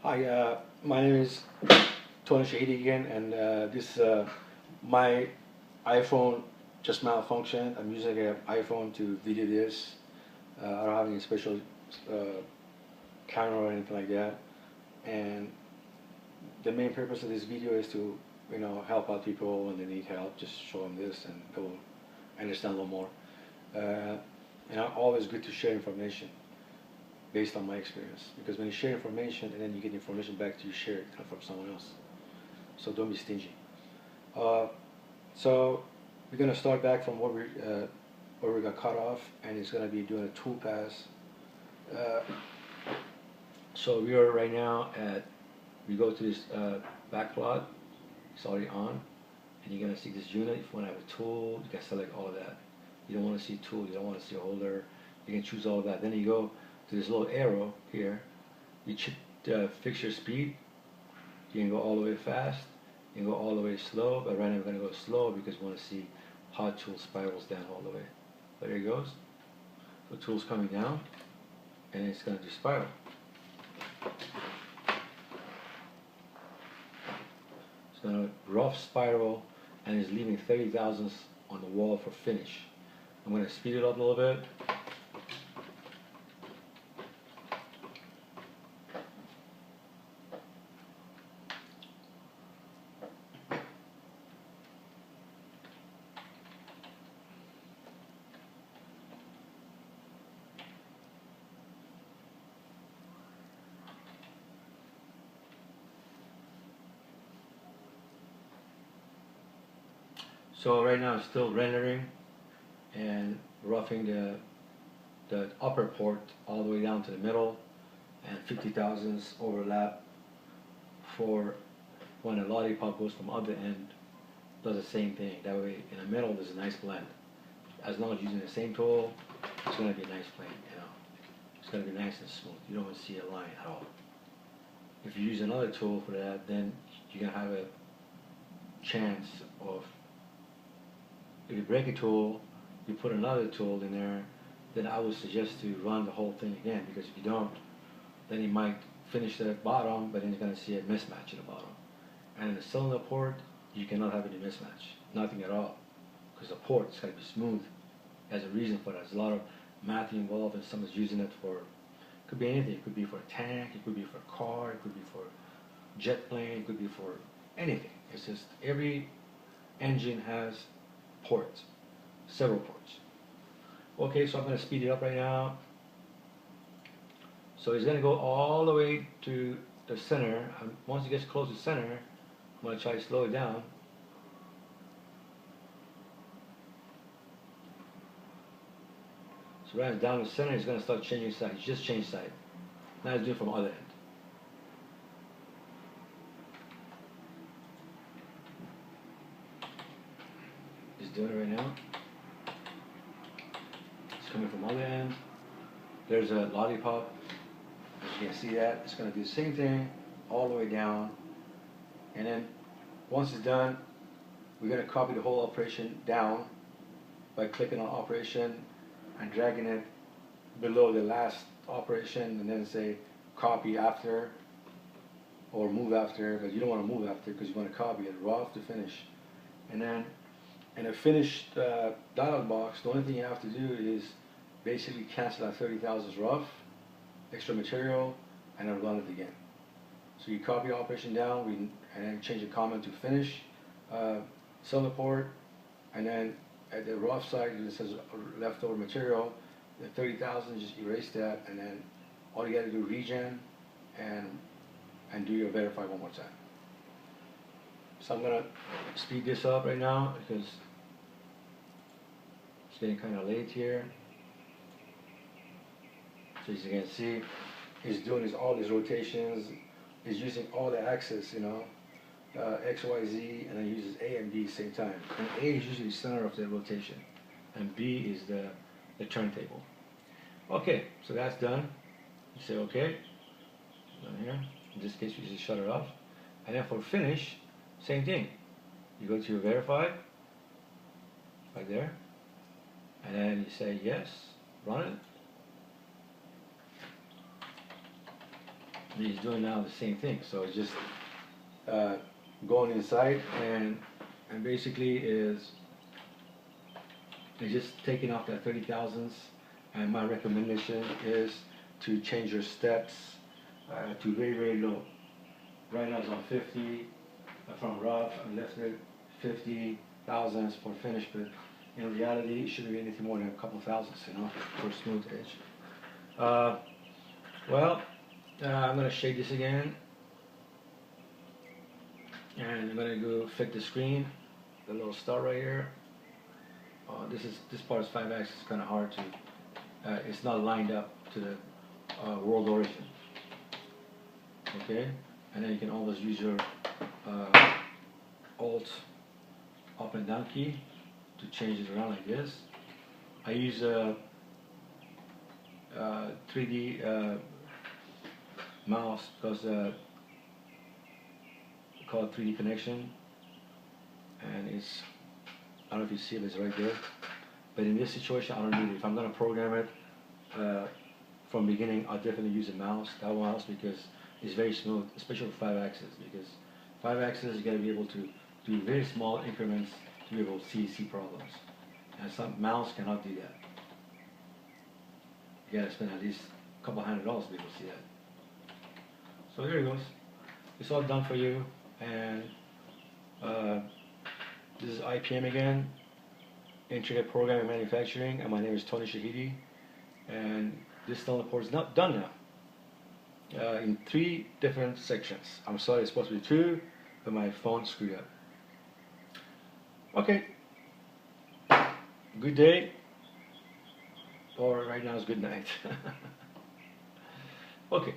Hi, my name is Tony Shahidi again, and this my iPhone just malfunctioned. I'm using an iPhone to video this. I don't have any special uh, camera or anything like that. And the main purpose of this video is to, help out people when they need help. Just show them this, and they'll understand a little more. Uh, and always good to share information based on my experience, because when you share information and then you get information back to you, share it from someone else. So don't be stingy. Uh, so we're gonna start back from where we got cut off, and it's gonna be doing a tool pass. Uh, so we are right now at, we go to this back plot. It's already on, and you're gonna see this unit. If you want to have a tool, you can select all of that. You don't want to see tool, you don't want to see holder. You can choose all of that. Then you go to this little arrow here. You fix your speed. You can go all the way fast. You can go all the way slow. But right now we're going to go slow because we want to see how tool spirals down all the way. There it goes. So tool's coming down, and it's going to do spiral. It's going to rough spiral, and it's leaving 30 thousandths on the wall for finish. I'm going to speed it up a little bit. So right now it's still rendering and roughing the upper port all the way down to the middle, and 50 thousandths overlap for when a lollipop goes from other end, does the same thing. That way in the middle there's a nice blend. As long as you're using the same tool, it's going to be a nice blend, It's going to be nice and smooth. You don't want to see a line at all. If you use another tool for that, then you're going to have a chance of, if you break a tool, you put another tool in there, then I would suggest to run the whole thing again, because if you don't, then you might finish the bottom, but then you're going to see a mismatch in the bottom. And in the cylinder port, you cannot have any mismatch, nothing at all, because the port is going to be smooth. There's a reason for that. There's a lot of math involved, and someone's using it for, could be anything. It could be for a tank, it could be for a car, it could be for jet plane, it could be for anything. It's just every engine has ports, several ports. Okay, so I'm going to speed it up right now. So he's going to go all the way to the center. Once he gets close to center, I'm going to try to slow it down. So right down the center, he's going to start changing side. He's just changed side. Now he's doing from the other end. He's doing it right now. It's coming from the other end. There's a lollipop. As you can see that, it's going to do the same thing all the way down. And then once it's done, we're going to copy the whole operation down by clicking on operation and dragging it below the last operation, and then say copy after or move after, but you don't want to move after because you want to copy it rough to finish. And then in a finished dialog box, the only thing you have to do is basically cancel that 30 thousandths rough, extra material, and then run it again. So you copy operation down, and then change the comment to finish, cylinder port, and then at the rough side it says leftover material, the 30 thousandths, just erase that, and then all you got to do regen and do your verify one more time. So I'm gonna speed this up right now because it's getting kind of late here. So as you can see, he's doing all these rotations. He's using all the axes, X, Y, Z, and then he uses A and B at the same time. And A is usually the center of the rotation, and B is the turntable. Okay, so that's done. You say okay, done here. In this case, you just shut it off. And then for finish, same thing. You go to your verify, right there, and then you say yes, run it. And he's doing now the same thing. So it's just uh, going inside and basically is just taking off that 30 thousandths. And my recommendation is to change your steps to very, very low. Right now it's on 50 from rough, and left it 50 thousandths for finish, but in reality it shouldn't be anything more than a couple thousandths, you know, for smooth edge. I'm gonna shade this again, and I'm gonna go fit the screen, the little star right here. This part is 5-axis, kind of hard to. It's not lined up to the world origin. Okay, and then you can always use your Alt up and down key to change it around like this. I use a 3D mouse because we call it 3D connection, and it's, I don't know if you see it, it's right there. But in this situation, I don't need it. If I'm going to program it from beginning, I'll definitely use a mouse, that mouse, because it's very smooth, especially with 5-axis. Because 5-axis, you got to be able to do very small increments to be able to see problems. And some mouse cannot do that. You got to spend at least a couple $100 to be able to see that. So there it goes. It's all done for you. And this is IPM again, Intricate Programming Manufacturing, and my name is Tony Shahidi. And this cylinder port is not done now. In 3 different sections. I'm sorry, it's supposed to be 2, but my phone screwed up. Okay. Good day. Or right now it's good night. Okay.